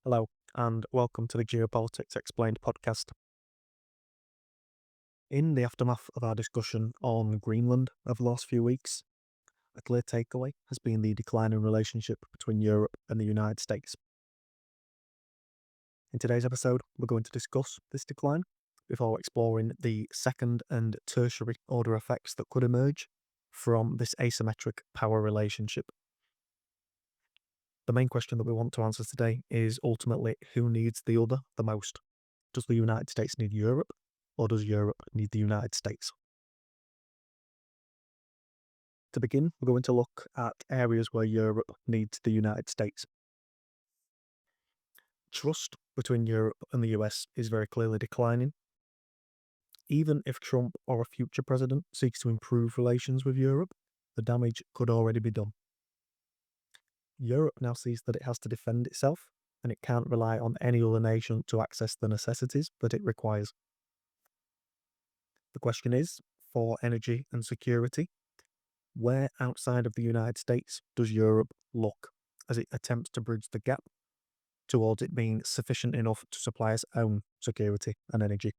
Hello, and welcome to the Geopolitics Explained podcast. In the aftermath of our discussion on Greenland over the last few weeks, a clear takeaway has been the declining relationship between Europe and the United States. In today's episode, we're going to discuss this decline before exploring the second and tertiary order effects that could emerge from this asymmetric power relationship. The main question that we want to answer today is ultimately who needs the other the most? Does the United States need Europe, or does Europe need the United States? To begin, we're going to look at areas where Europe needs the United States. Trust between Europe and the US is very clearly declining. Even if Trump or a future president seeks to improve relations with Europe, the damage could already be done. Europe now sees that it has to defend itself, and it can't rely on any other nation to access the necessities that it requires. The question is, for energy and security, where outside of the United States does Europe look as it attempts to bridge the gap towards it being sufficient enough to supply its own security and energy?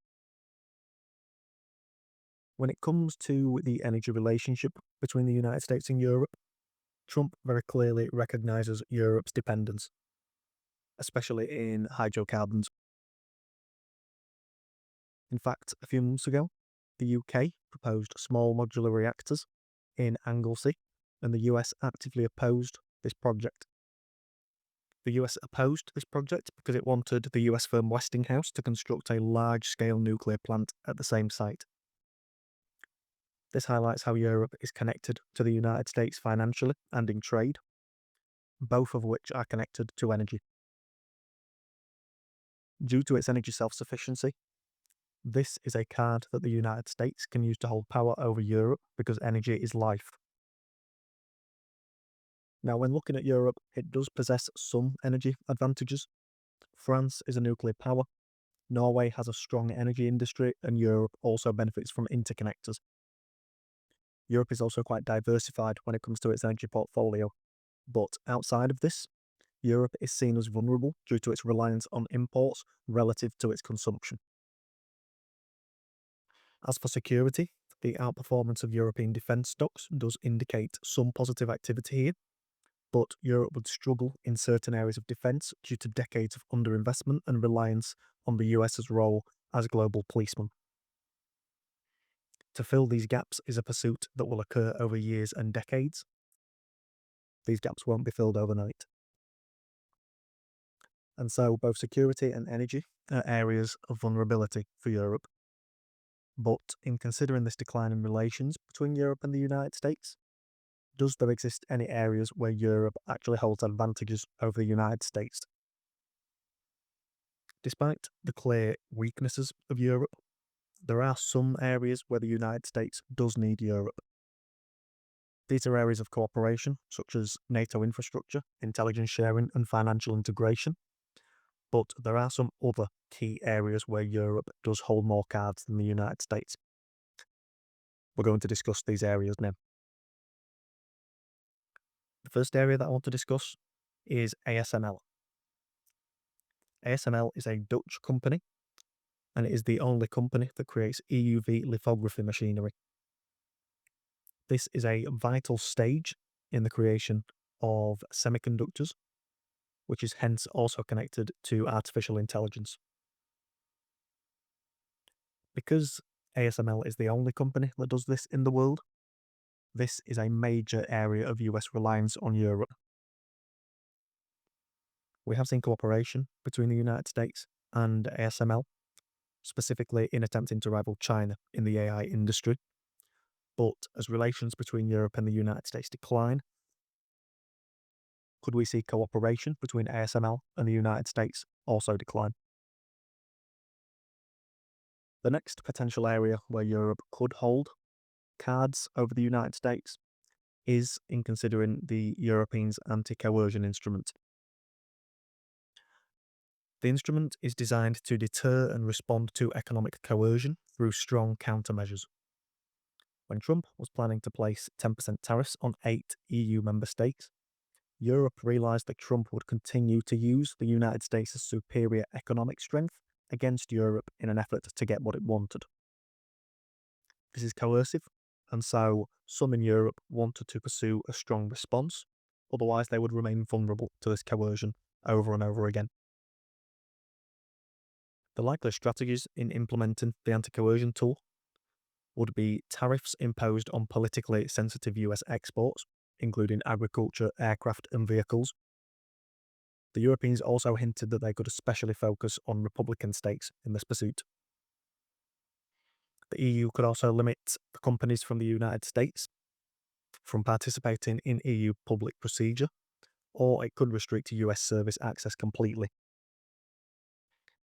When it comes to the energy relationship between the United States and Europe, Trump very clearly recognises Europe's dependence, especially in hydrocarbons. In fact, a few months ago, the UK proposed small modular reactors in Anglesey, and the US actively opposed this project. The US opposed this project because it wanted the US firm Westinghouse to construct a large-scale nuclear plant at the same site. This highlights how Europe is connected to the United States financially and in trade, both of which are connected to energy. Due to its energy self-sufficiency, this is a card that the United States can use to hold power over Europe because energy is life. Now, when looking at Europe, it does possess some energy advantages. France is a nuclear power, Norway has a strong energy industry, and Europe also benefits from interconnectors. Europe is also quite diversified when it comes to its energy portfolio, but outside of this, Europe is seen as vulnerable due to its reliance on imports relative to its consumption. As for security, the outperformance of European defence stocks does indicate some positive activity here, but Europe would struggle in certain areas of defence due to decades of underinvestment and reliance on the US's role as global policeman. To fill these gaps is a pursuit that will occur over years and decades. These gaps won't be filled overnight. And so both security and energy are areas of vulnerability for Europe. But in considering this decline in relations between Europe and the United States, does there exist any areas where Europe actually holds advantages over the United States? Despite the clear weaknesses of Europe, there are some areas where the United States does need Europe. These are areas of cooperation, such as NATO infrastructure, intelligence sharing, and financial integration. But there are some other key areas where Europe does hold more cards than the United States. We're going to discuss these areas now. The first area that I want to discuss is ASML. ASML is a Dutch company, and it is the only company that creates EUV lithography machinery. This is a vital stage in the creation of semiconductors, which is hence also connected to artificial intelligence. Because ASML is the only company that does this in the world, this is a major area of US reliance on Europe. We have seen cooperation between the United States and ASML, specifically in attempting to rival China in the AI industry. But as relations between Europe and the United States decline, could we see cooperation between ASML and the United States also decline? The next potential area where Europe could hold cards over the United States is in considering the Europeans' anti-coercion instrument. The instrument is designed to deter and respond to economic coercion through strong countermeasures. When Trump was planning to place 10% tariffs on 8 EU member states, Europe realised that Trump would continue to use the United States' superior economic strength against Europe in an effort to get what it wanted. This is coercive, and so some in Europe wanted to pursue a strong response, otherwise they would remain vulnerable to this coercion over and over again. The likely strategies in implementing the anti-coercion tool would be tariffs imposed on politically sensitive US exports, including agriculture, aircraft, and vehicles. The Europeans also hinted that they could especially focus on Republican states in this pursuit. The EU could also limit the companies from the United States from participating in EU public procedure, or it could restrict US service access completely.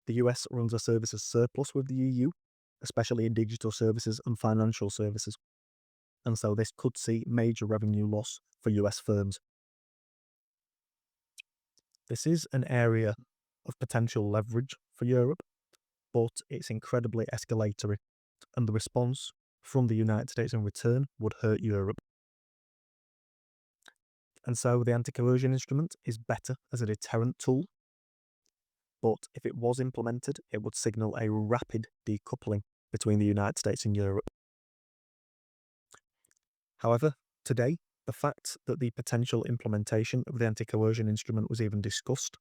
The US runs a services surplus with the EU, especially in digital services and financial services, and so this could see major revenue loss for US firms. This is an area of potential leverage for Europe, but it's incredibly escalatory, and the response from the United States in return would hurt Europe. And so the anti-coercion instrument is better as a deterrent tool, but if it was implemented, it would signal a rapid decoupling between the United States and Europe. However, today, the fact that the potential implementation of the anti-coercion instrument was even discussed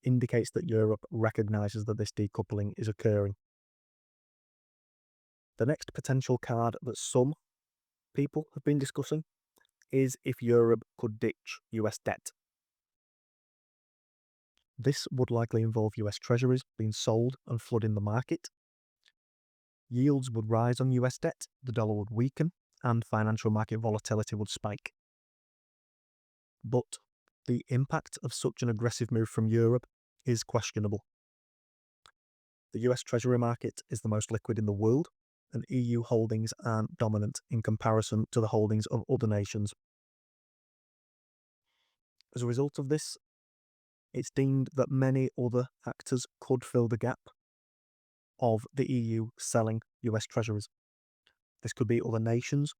indicates that Europe recognises that this decoupling is occurring. The next potential card that some people have been discussing is if Europe could ditch US debt. This would likely involve US Treasuries being sold and flooding the market. Yields would rise on US debt, the dollar would weaken, and financial market volatility would spike. But the impact of such an aggressive move from Europe is questionable. The US Treasury market is the most liquid in the world, and EU holdings aren't dominant in comparison to the holdings of other nations. As a result of this, it's deemed that many other actors could fill the gap of the EU selling US Treasuries. This could be other nations,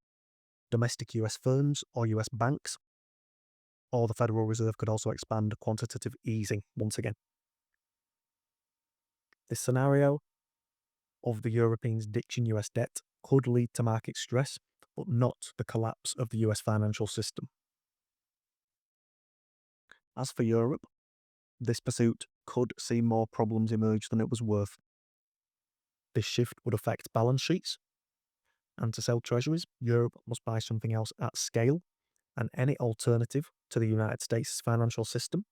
domestic US firms, or US banks, or the Federal Reserve could also expand quantitative easing once again. This scenario of the Europeans ditching US debt could lead to market stress, but not the collapse of the US financial system. As for Europe, this pursuit could see more problems emerge than it was worth. This shift would affect balance sheets, and to sell treasuries, Europe must buy something else at scale, and any alternative to the United States financial system,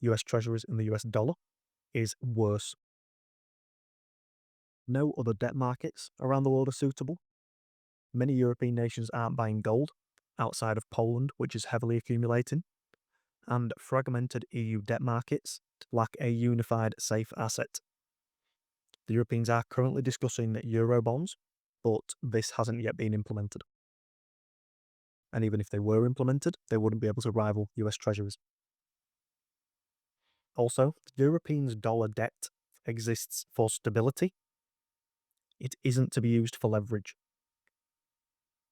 US treasuries and the US dollar, is worse. No other debt markets around the world are suitable. Many European nations aren't buying gold, outside of Poland, which is heavily accumulating, and fragmented EU debt markets lack a unified safe asset. The Europeans are currently discussing Eurobonds, but this hasn't yet been implemented. And even if they were implemented, they wouldn't be able to rival US treasuries. Also, the Europeans' dollar debt exists for stability. It isn't to be used for leverage.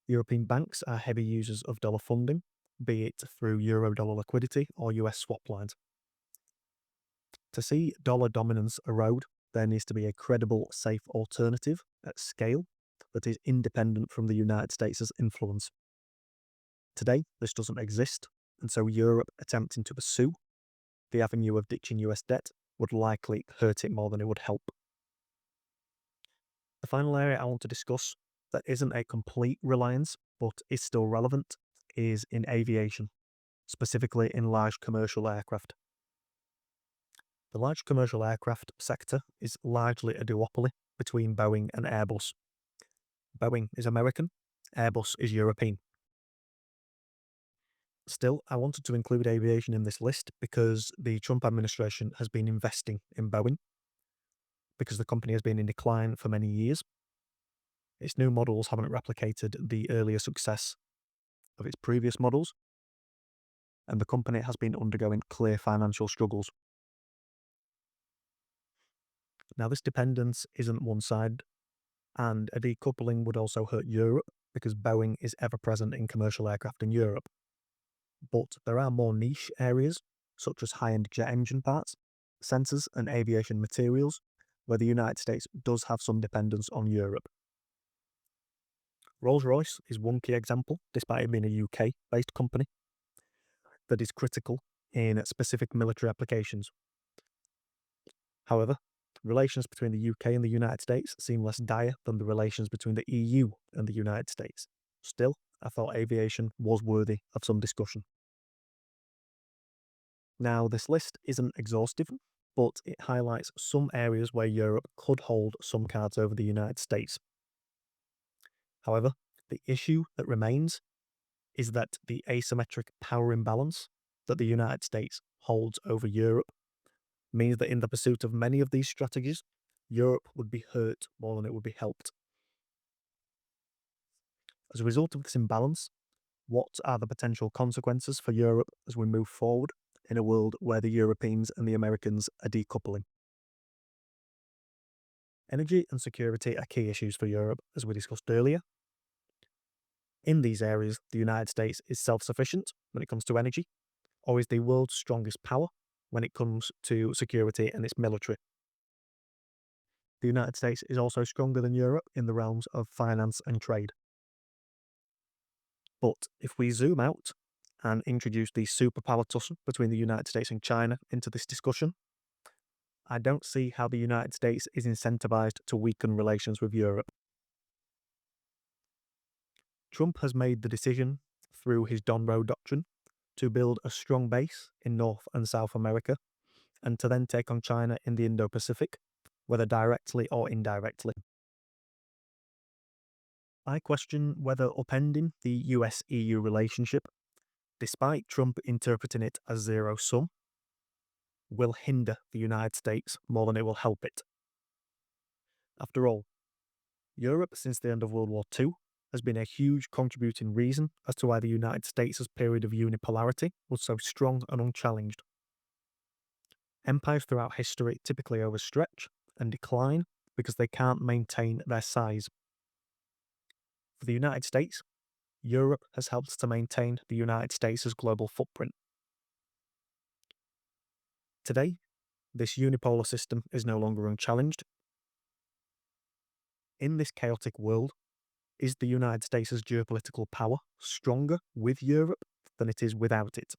European banks are heavy users of dollar funding, be it through euro-dollar liquidity or US swap lines. To see dollar dominance erode, there needs to be a credible, safe alternative at scale that is independent from the United States' influence. Today, this doesn't exist, and so Europe attempting to pursue the avenue of ditching US debt would likely hurt it more than it would help. The final area I want to discuss that isn't a complete reliance, but is still relevant, is in aviation, specifically in large commercial aircraft. The large commercial aircraft sector is largely a duopoly between Boeing and Airbus. Boeing is American, Airbus is European. Still, I wanted to include aviation in this list because the Trump administration has been investing in Boeing, because the company has been in decline for many years. Its new models haven't replicated the earlier success of its previous models, and the company has been undergoing clear financial struggles. Now, this dependence isn't one-sided, and a decoupling would also hurt Europe because Boeing is ever present in commercial aircraft in Europe. But there are more niche areas, such as high-end jet engine parts, sensors and aviation materials, where the United States does have some dependence on Europe. Rolls-Royce is one key example, despite it being a UK-based company, that is critical in specific military applications. However, relations between the UK and the United States seem less dire than the relations between the EU and the United States. Still, I thought aviation was worthy of some discussion. Now, this list isn't exhaustive, but it highlights some areas where Europe could hold some cards over the United States. However, the issue that remains is that the asymmetric power imbalance that the United States holds over Europe means that in the pursuit of many of these strategies, Europe would be hurt more than it would be helped. As a result of this imbalance, what are the potential consequences for Europe as we move forward in a world where the Europeans and the Americans are decoupling? Energy and security are key issues for Europe, as we discussed earlier. In these areas, the United States is self-sufficient when it comes to energy, or is the world's strongest power when it comes to security and its military. The United States is also stronger than Europe in the realms of finance and trade. But if we zoom out and introduce the superpower tussle between the United States and China into this discussion, I don't see how the United States is incentivized to weaken relations with Europe. Trump has made the decision through his Don Roe doctrine to build a strong base in North and South America and to then take on China in the Indo-Pacific, whether directly or indirectly. I question whether upending the US-EU relationship, despite Trump interpreting it as zero-sum, will hinder the United States more than it will help it. After all, Europe since the end of World War II has been a huge contributing reason as to why the United States' period of unipolarity was so strong and unchallenged. Empires throughout history typically overstretch and decline because they can't maintain their size. For the United States, Europe has helped to maintain the United States' global footprint. Today, this unipolar system is no longer unchallenged. In this chaotic world, is the United States' geopolitical power stronger with Europe than it is without it?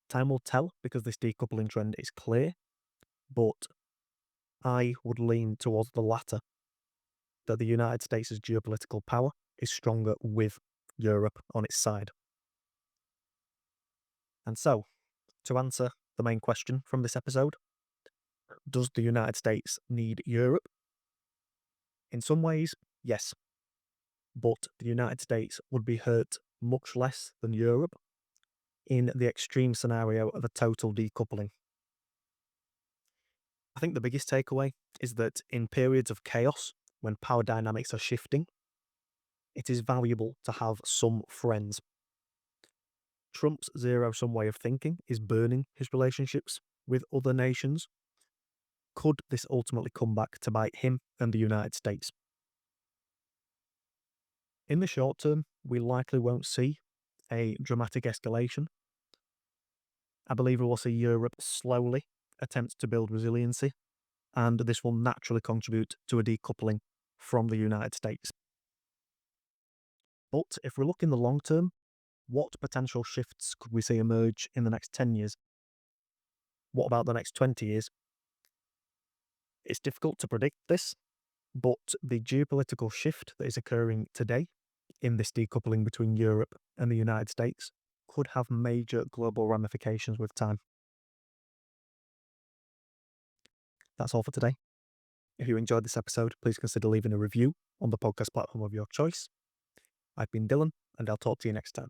Time will tell because this decoupling trend is clear, but I would lean towards the latter, that the United States' geopolitical power is stronger with Europe on its side. And so, to answer the main question from this episode, does the United States need Europe? In some ways, yes. But the United States would be hurt much less than Europe in the extreme scenario of a total decoupling. I think the biggest takeaway is that in periods of chaos, when power dynamics are shifting, it is valuable to have some friends. Trump's zero-sum way of thinking is burning his relationships with other nations. Could this ultimately come back to bite him and the United States? In the short term, we likely won't see a dramatic escalation. I believe we will see Europe slowly attempt to build resiliency, and this will naturally contribute to a decoupling from the United States. But if we look in the long term, what potential shifts could we see emerge in the next 10 years? What about the next 20 years? It's difficult to predict this, but the geopolitical shift that is occurring today in this decoupling between Europe and the United States could have major global ramifications with time. That's all for today. If you enjoyed this episode, please consider leaving a review on the podcast platform of your choice. I've been Dylan, and I'll talk to you next time.